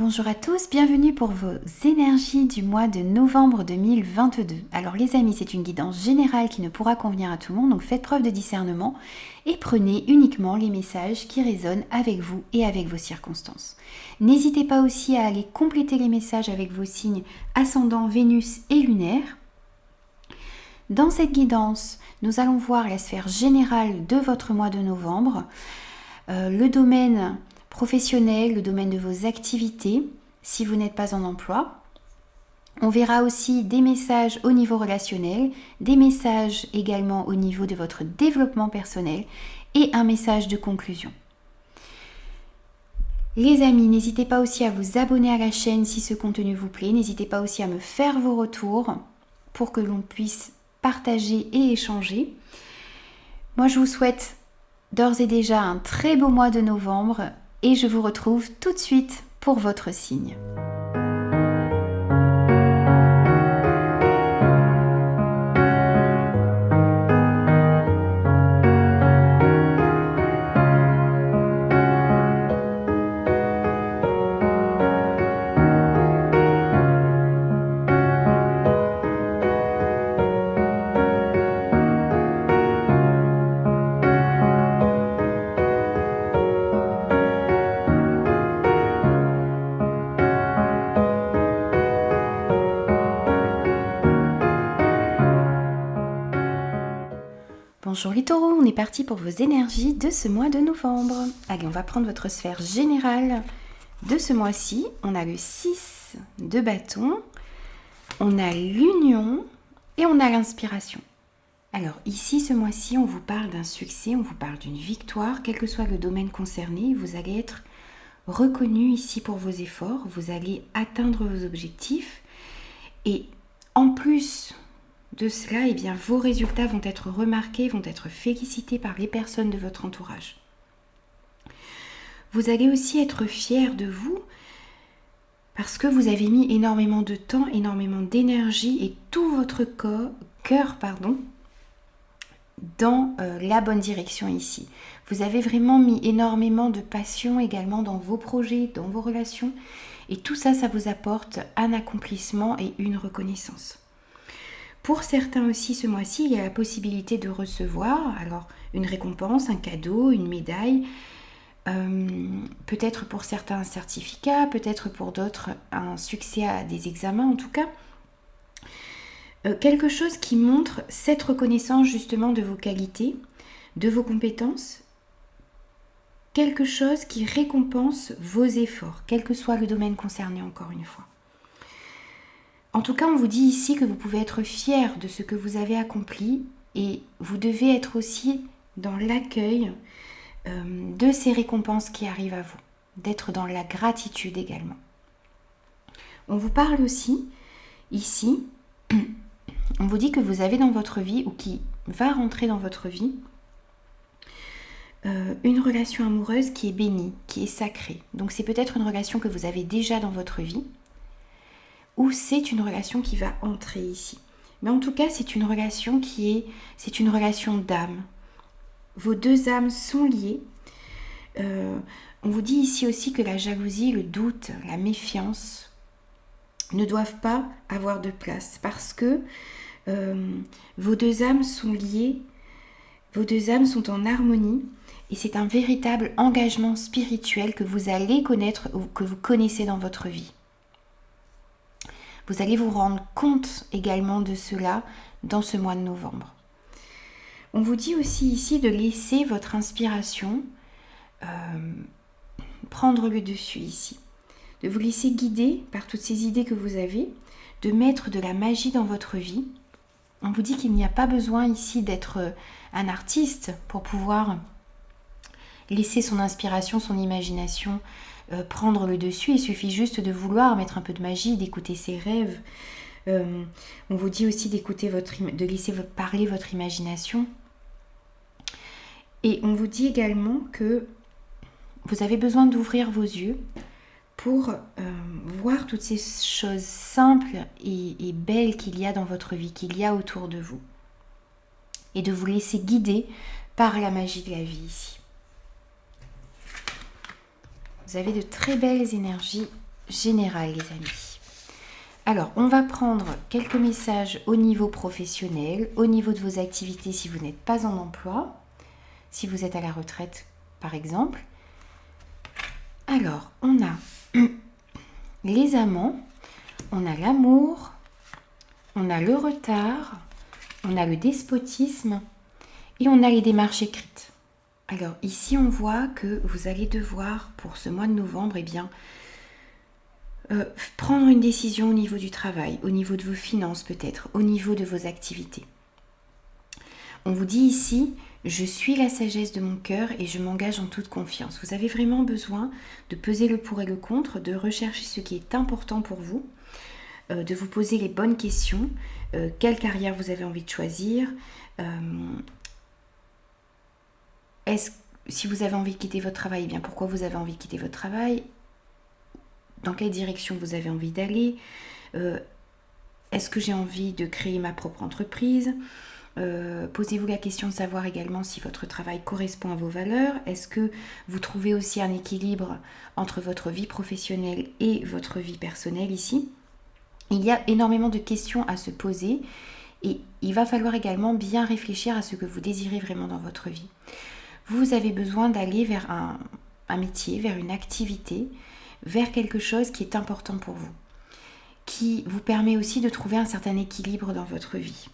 Bonjour à tous, bienvenue pour vos énergies du mois de novembre 2022. Alors les amis, c'est une guidance générale qui ne pourra convenir à tout le monde, donc faites preuve de discernement et prenez uniquement les messages qui résonnent avec vous et avec vos circonstances. N'hésitez pas aussi à aller compléter les messages avec vos signes ascendant, Vénus et lunaire. Dans cette guidance, nous allons voir la sphère générale de votre mois de novembre, le domaine professionnel, le domaine de vos activités, si vous n'êtes pas en emploi. On verra aussi des messages au niveau relationnel, des messages également au niveau de votre développement personnel et un message de conclusion. Les amis, n'hésitez pas aussi à vous abonner à la chaîne si ce contenu vous plaît. N'hésitez pas aussi à me faire vos retours pour que l'on puisse partager et échanger. Moi, je vous souhaite d'ores et déjà un très beau mois de novembre. Et je vous retrouve tout de suite pour votre signe. Bonjour les taureaux, on est parti pour vos énergies de ce mois de novembre. Allez, on va prendre votre sphère générale de ce mois-ci. On a le 6 de bâton, on a l'union et on a l'inspiration. Alors ici, ce mois-ci, on vous parle d'un succès, on vous parle d'une victoire, quel que soit le domaine concerné. Vous allez être reconnu ici pour vos efforts, vous allez atteindre vos objectifs et en plus de cela, eh bien, vos résultats vont être remarqués, vont être félicités par les personnes de votre entourage. Vous allez aussi être fiers de vous parce que vous avez mis énormément de temps, énormément d'énergie et tout votre cœur dans la bonne direction ici. Vous avez vraiment mis énormément de passion également dans vos projets, dans vos relations et tout ça, ça vous apporte un accomplissement et une reconnaissance. Pour certains aussi, ce mois-ci, il y a la possibilité de recevoir alors une récompense, un cadeau, une médaille, peut-être pour certains un certificat, peut-être pour d'autres un succès à des examens en tout cas. Quelque chose qui montre cette reconnaissance justement de vos qualités, de vos compétences, quelque chose qui récompense vos efforts, quel que soit le domaine concerné encore une fois. En tout cas, on vous dit ici que vous pouvez être fier de ce que vous avez accompli et vous devez être aussi dans l'accueil de ces récompenses qui arrivent à vous, d'être dans la gratitude également. On vous parle aussi ici, on vous dit que vous avez dans votre vie ou qui va rentrer dans votre vie une relation amoureuse qui est bénie, qui est sacrée. Donc c'est peut-être une relation que vous avez déjà dans votre vie ou c'est une relation qui va entrer ici. Mais en tout cas, c'est une relation c'est une relation d'âme. Vos deux âmes sont liées. On vous dit ici aussi que la jalousie, le doute, la méfiance ne doivent pas avoir de place parce que vos deux âmes sont liées, vos deux âmes sont en harmonie et c'est un véritable engagement spirituel que vous allez connaître ou que vous connaissez dans votre vie. Vous allez vous rendre compte également de cela dans ce mois de novembre. On vous dit aussi ici de laisser votre inspiration prendre le dessus ici. De vous laisser guider par toutes ces idées que vous avez, de mettre de la magie dans votre vie. On vous dit qu'il n'y a pas besoin ici d'être un artiste pour pouvoir laisser son inspiration, son imagination prendre le dessus. Il suffit juste de vouloir mettre un peu de magie, d'écouter ses rêves. On vous dit aussi de laisser parler votre imagination. Et on vous dit également que vous avez besoin d'ouvrir vos yeux pour voir toutes ces choses simples et belles qu'il y a dans votre vie, qu'il y a autour de vous. Et de vous laisser guider par la magie de la vie ici. Vous avez de très belles énergies général, les amis. Alors, on va prendre quelques messages au niveau professionnel, au niveau de vos activités si vous n'êtes pas en emploi, si vous êtes à la retraite, par exemple. Alors, on a les amants, on a l'amour, on a le retard, on a le despotisme et on a les démarches écrites. Alors ici, on voit que vous allez devoir, pour ce mois de novembre, prendre une décision au niveau du travail, au niveau de vos finances peut-être, au niveau de vos activités. On vous dit ici, je suis la sagesse de mon cœur et je m'engage en toute confiance. Vous avez vraiment besoin de peser le pour et le contre, de rechercher ce qui est important pour vous, de vous poser les bonnes questions. Quelle carrière vous avez envie de choisir, si vous avez envie de quitter votre travail, eh bien pourquoi vous avez envie de quitter votre travail, dans quelle direction vous avez envie d'aller, est-ce que j'ai envie de créer ma propre entreprise, posez-vous la question de savoir également si votre travail correspond à vos valeurs, est-ce que vous trouvez aussi un équilibre entre votre vie professionnelle et votre vie personnelle ici. Il y a énormément de questions à se poser et il va falloir également bien réfléchir à ce que vous désirez vraiment dans votre vie. Vous avez besoin d'aller vers un métier, vers une activité, vers quelque chose qui est important pour vous, qui vous permet aussi de trouver un certain équilibre dans votre vie.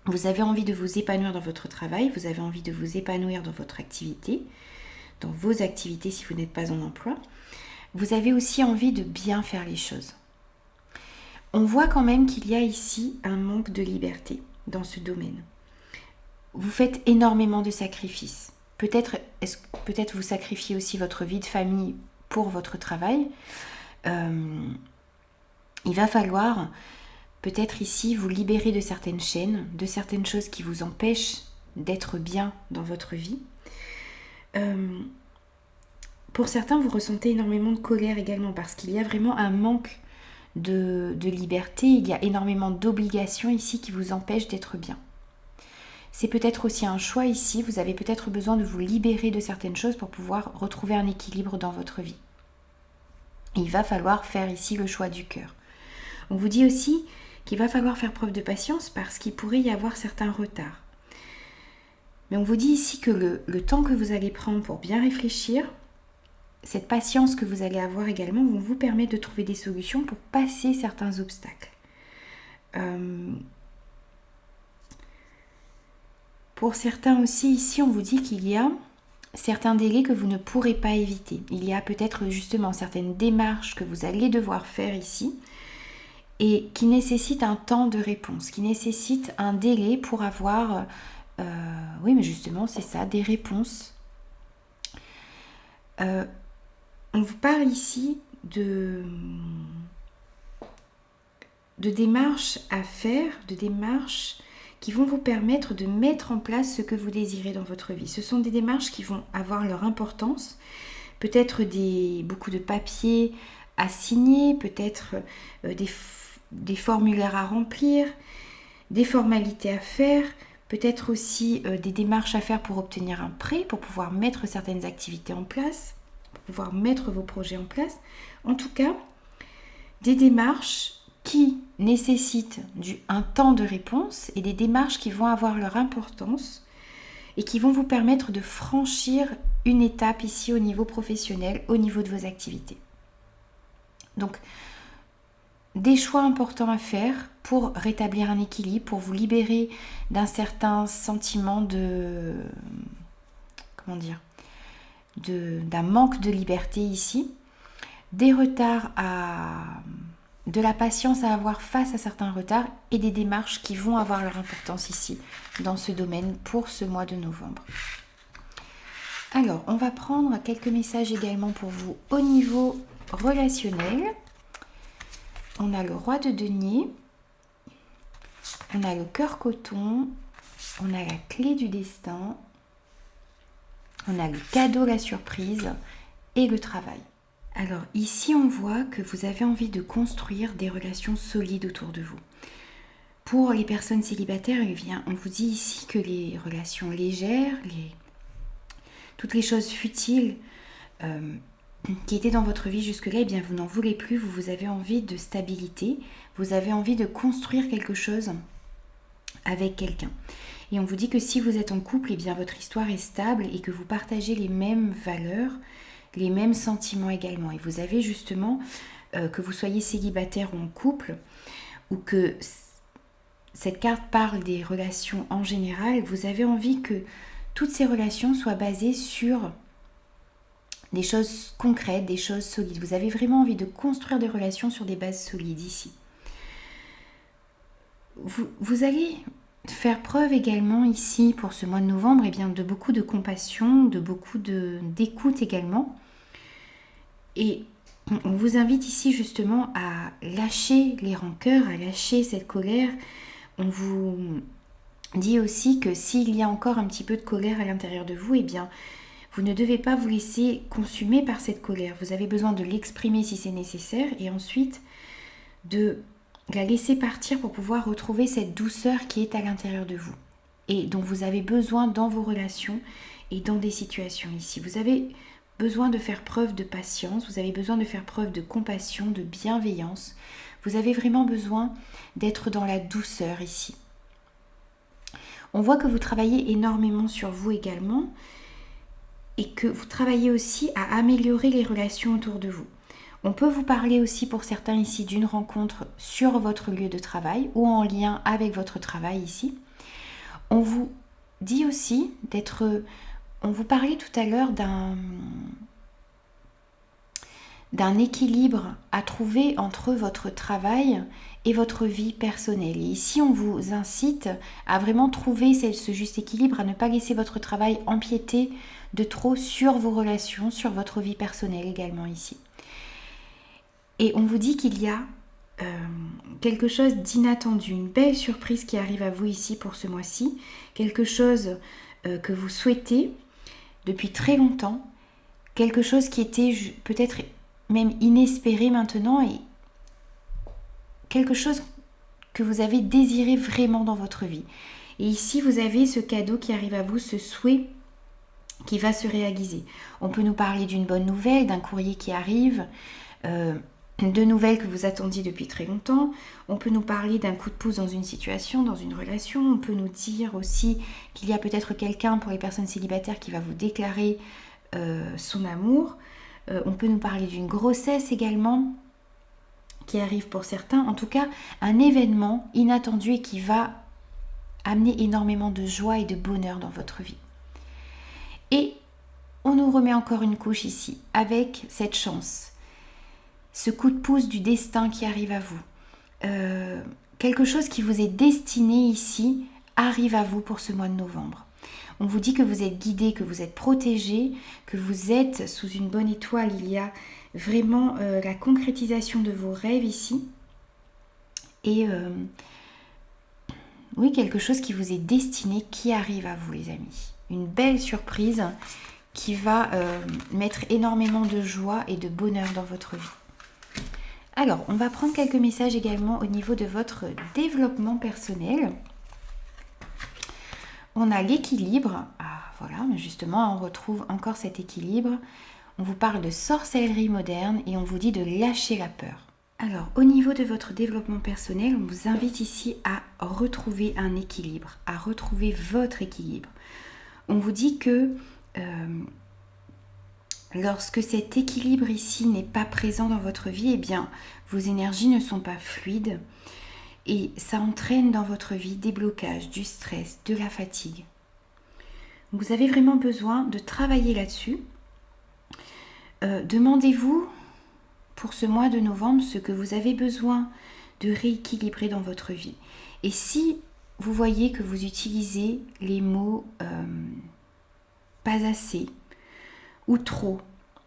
Vous avez envie de vous épanouir dans votre travail, vous avez envie de vous épanouir dans votre activité, dans vos activités si vous n'êtes pas en emploi. Vous avez aussi envie de bien faire les choses. On voit quand même qu'il y a ici un manque de liberté dans ce domaine. Vous faites énormément de sacrifices. Peut-être vous sacrifiez aussi votre vie de famille pour votre travail. Il va falloir peut-être ici vous libérer de certaines chaînes, de certaines choses qui vous empêchent d'être bien dans votre vie. Pour certains, vous ressentez énormément de colère également parce qu'il y a vraiment un manque de liberté, il y a énormément d'obligations ici qui vous empêchent d'être bien. C'est peut-être aussi un choix ici, vous avez peut-être besoin de vous libérer de certaines choses pour pouvoir retrouver un équilibre dans votre vie. Il va falloir faire ici le choix du cœur. On vous dit aussi qu'il va falloir faire preuve de patience parce qu'il pourrait y avoir certains retards. Mais on vous dit ici que le temps que vous allez prendre pour bien réfléchir, cette patience que vous allez avoir également vont vous permettre de trouver des solutions pour passer certains obstacles. Pour certains aussi, ici, on vous dit qu'il y a certains délais que vous ne pourrez pas éviter. Il y a peut-être justement certaines démarches que vous allez devoir faire ici et qui nécessitent un temps de réponse, qui nécessitent un délai pour avoir, oui, mais justement, c'est ça, des réponses. On vous parle ici de démarches à faire, de démarches qui vont vous permettre de mettre en place ce que vous désirez dans votre vie. Ce sont des démarches qui vont avoir leur importance, peut-être beaucoup de papiers à signer, peut-être des formulaires à remplir, des formalités à faire, peut-être aussi des démarches à faire pour obtenir un prêt, pour pouvoir mettre certaines activités en place, pour pouvoir mettre vos projets en place. En tout cas, des démarches qui nécessitent un temps de réponse et des démarches qui vont avoir leur importance et qui vont vous permettre de franchir une étape ici au niveau professionnel, au niveau de vos activités. Donc, des choix importants à faire pour rétablir un équilibre, pour vous libérer d'un certain sentiment d'un manque de liberté ici, des retards de la patience à avoir face à certains retards et des démarches qui vont avoir leur importance ici, dans ce domaine, pour ce mois de novembre. Alors, on va prendre quelques messages également pour vous au niveau relationnel. On a le roi de denier, on a le cœur coton, on a la clé du destin, on a le cadeau, la surprise et le travail. Alors ici, on voit que vous avez envie de construire des relations solides autour de vous. Pour les personnes célibataires, on vous dit ici que les relations légères, toutes les choses futiles, qui était dans votre vie jusque-là, eh bien vous n'en voulez plus, vous avez envie de stabilité, vous avez envie de construire quelque chose avec quelqu'un. Et on vous dit que si vous êtes en couple, eh bien votre histoire est stable et que vous partagez les mêmes valeurs, les mêmes sentiments également. Et vous avez justement, que vous soyez célibataire ou en couple, ou que cette carte parle des relations en général, vous avez envie que toutes ces relations soient basées sur des choses concrètes, des choses solides. Vous avez vraiment envie de construire des relations sur des bases solides ici. Vous allez faire preuve également ici pour ce mois de novembre de beaucoup de compassion, de beaucoup d'écoute également. Et on vous invite ici justement à lâcher les rancœurs, à lâcher cette colère. On vous dit aussi que s'il y a encore un petit peu de colère à l'intérieur de vous, vous ne devez pas vous laisser consumer par cette colère. Vous avez besoin de l'exprimer si c'est nécessaire et ensuite de la laisser partir pour pouvoir retrouver cette douceur qui est à l'intérieur de vous et dont vous avez besoin dans vos relations et dans des situations ici. Vous avez besoin de faire preuve de patience, vous avez besoin de faire preuve de compassion, de bienveillance. Vous avez vraiment besoin d'être dans la douceur ici. On voit que vous travaillez énormément sur vous également et que vous travaillez aussi à améliorer les relations autour de vous. On peut vous parler aussi pour certains ici d'une rencontre sur votre lieu de travail ou en lien avec votre travail ici. On vous dit aussi on vous parlait tout à l'heure d'un équilibre à trouver entre votre travail et votre vie personnelle. Et ici, on vous incite à vraiment trouver ce juste équilibre, à ne pas laisser votre travail empiéter de trop sur vos relations, sur votre vie personnelle également ici. Et on vous dit qu'il y a quelque chose d'inattendu, une belle surprise qui arrive à vous ici pour ce mois-ci, quelque chose que vous souhaitez depuis très longtemps, quelque chose qui était peut-être même inespéré maintenant et quelque chose que vous avez désiré vraiment dans votre vie. Et ici, vous avez ce cadeau qui arrive à vous, ce souhait qui va se réaliser. On peut nous parler d'une bonne nouvelle, d'un courrier qui arrive, de nouvelles que vous attendiez depuis très longtemps. On peut nous parler d'un coup de pouce dans une situation, dans une relation. On peut nous dire aussi qu'il y a peut-être quelqu'un pour les personnes célibataires qui va vous déclarer son amour. On peut nous parler d'une grossesse également qui arrive pour certains. En tout cas, un événement inattendu et qui va amener énormément de joie et de bonheur dans votre vie. Et on nous remet encore une couche ici avec cette chance. Ce coup de pouce du destin qui arrive à vous. Quelque chose qui vous est destiné ici arrive à vous pour ce mois de novembre. On vous dit que vous êtes guidé, que vous êtes protégé, que vous êtes sous une bonne étoile. Il y a vraiment la concrétisation de vos rêves ici. Et oui, quelque chose qui vous est destiné, qui arrive à vous les amis. Une belle surprise qui va mettre énormément de joie et de bonheur dans votre vie. Alors, on va prendre quelques messages également au niveau de votre développement personnel. On a l'équilibre. Ah, voilà, mais justement, on retrouve encore cet équilibre. On vous parle de sorcellerie moderne et on vous dit de lâcher la peur. Alors, au niveau de votre développement personnel, on vous invite ici à retrouver un équilibre, à retrouver votre équilibre. On vous dit que lorsque cet équilibre ici n'est pas présent dans votre vie, vos énergies ne sont pas fluides et ça entraîne dans votre vie des blocages, du stress, de la fatigue. Vous avez vraiment besoin de travailler là-dessus. Demandez-vous pour ce mois de novembre ce que vous avez besoin de rééquilibrer dans votre vie. Et si vous voyez que vous utilisez les mots pas assez ou trop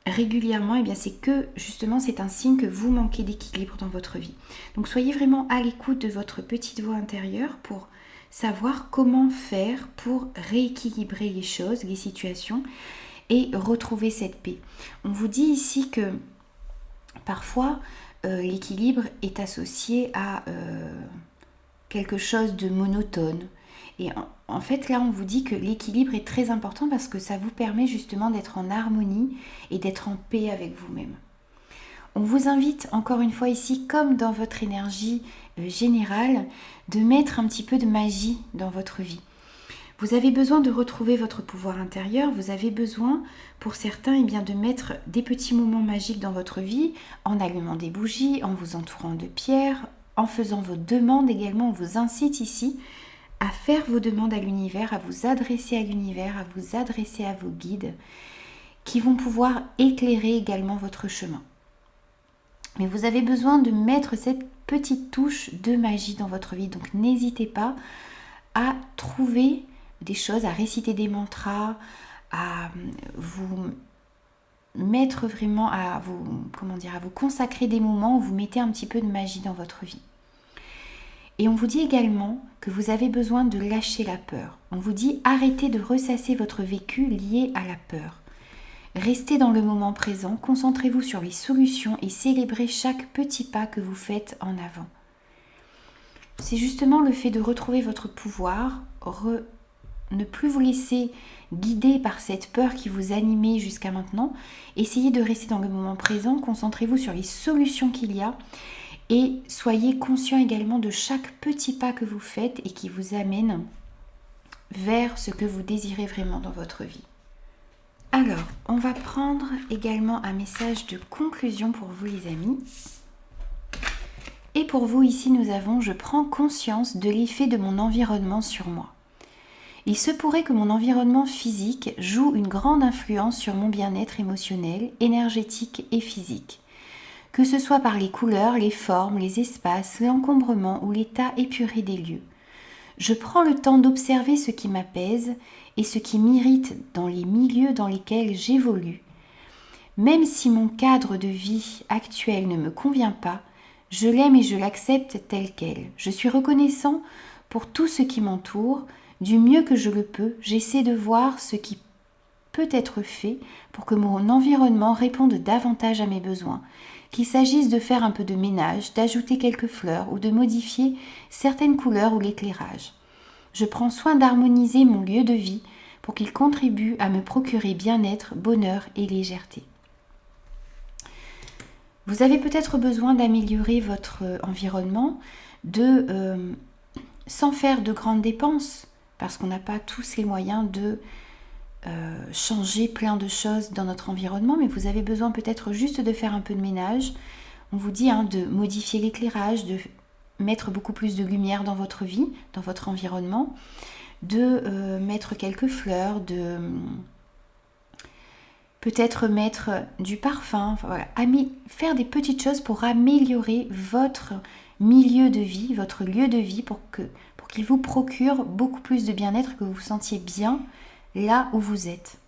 régulièrement, c'est que justement c'est un signe que vous manquez d'équilibre dans votre vie. Donc soyez vraiment à l'écoute de votre petite voix intérieure pour savoir comment faire pour rééquilibrer les choses, les situations et retrouver cette paix. On vous dit ici que parfois l'équilibre est associé à quelque chose de monotone Et en fait, là, on vous dit que l'équilibre est très important parce que ça vous permet justement d'être en harmonie et d'être en paix avec vous-même. On vous invite encore une fois ici, comme dans votre énergie générale, de mettre un petit peu de magie dans votre vie. Vous avez besoin de retrouver votre pouvoir intérieur, vous avez besoin, pour certains, eh bien, de mettre des petits moments magiques dans votre vie, en allumant des bougies, en vous entourant de pierres, en faisant vos demandes également. On vous incite ici à faire vos demandes à l'univers, à vous adresser à l'univers, à vous adresser à vos guides, qui vont pouvoir éclairer également votre chemin. Mais vous avez besoin de mettre cette petite touche de magie dans votre vie, donc n'hésitez pas à trouver des choses, à réciter des mantras, à vous mettre vraiment, à vous consacrer des moments où vous mettez un petit peu de magie dans votre vie. Et on vous dit également que vous avez besoin de lâcher la peur. On vous dit arrêtez de ressasser votre vécu lié à la peur. Restez dans le moment présent, concentrez-vous sur les solutions et célébrez chaque petit pas que vous faites en avant. C'est justement le fait de retrouver votre pouvoir, ne plus vous laisser guider par cette peur qui vous animait jusqu'à maintenant. Essayez de rester dans le moment présent, concentrez-vous sur les solutions qu'il y a et soyez conscient également de chaque petit pas que vous faites et qui vous amène vers ce que vous désirez vraiment dans votre vie. Alors, on va prendre également un message de conclusion pour vous les amis. Et pour vous ici, nous avons « Je prends conscience de l'effet de mon environnement sur moi ». Il se pourrait que mon environnement physique joue une grande influence sur mon bien-être émotionnel, énergétique et physique. Que ce soit par les couleurs, les formes, les espaces, l'encombrement ou l'état épuré des lieux. Je prends le temps d'observer ce qui m'apaise et ce qui m'irrite dans les milieux dans lesquels j'évolue. Même si mon cadre de vie actuel ne me convient pas, je l'aime et je l'accepte tel quel. Je suis reconnaissant pour tout ce qui m'entoure. Du mieux que je le peux, j'essaie de voir ce qui peut être fait pour que mon environnement réponde davantage à mes besoins. Qu'il s'agisse de faire un peu de ménage, d'ajouter quelques fleurs ou de modifier certaines couleurs ou l'éclairage. Je prends soin d'harmoniser mon lieu de vie pour qu'il contribue à me procurer bien-être, bonheur et légèreté. Vous avez peut-être besoin d'améliorer votre environnement, sans faire de grandes dépenses, parce qu'on n'a pas tous les moyens de changer plein de choses dans notre environnement, mais vous avez besoin peut-être juste de faire un peu de ménage. On vous dit de modifier l'éclairage, de mettre beaucoup plus de lumière dans votre vie, dans votre environnement, de mettre quelques fleurs, de peut-être mettre du parfum, voilà, faire des petites choses pour améliorer votre milieu de vie, votre lieu de vie pour qu'il vous procure beaucoup plus de bien-être, que vous vous sentiez bien là où vous êtes.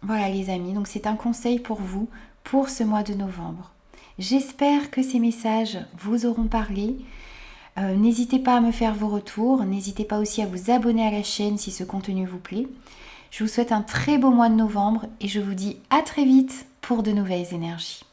Voilà les amis, donc c'est un conseil pour vous pour ce mois de novembre. J'espère que ces messages vous auront parlé. N'hésitez pas à me faire vos retours, n'hésitez pas aussi à vous abonner à la chaîne si ce contenu vous plaît. Je vous souhaite un très beau mois de novembre et je vous dis à très vite pour de nouvelles énergies.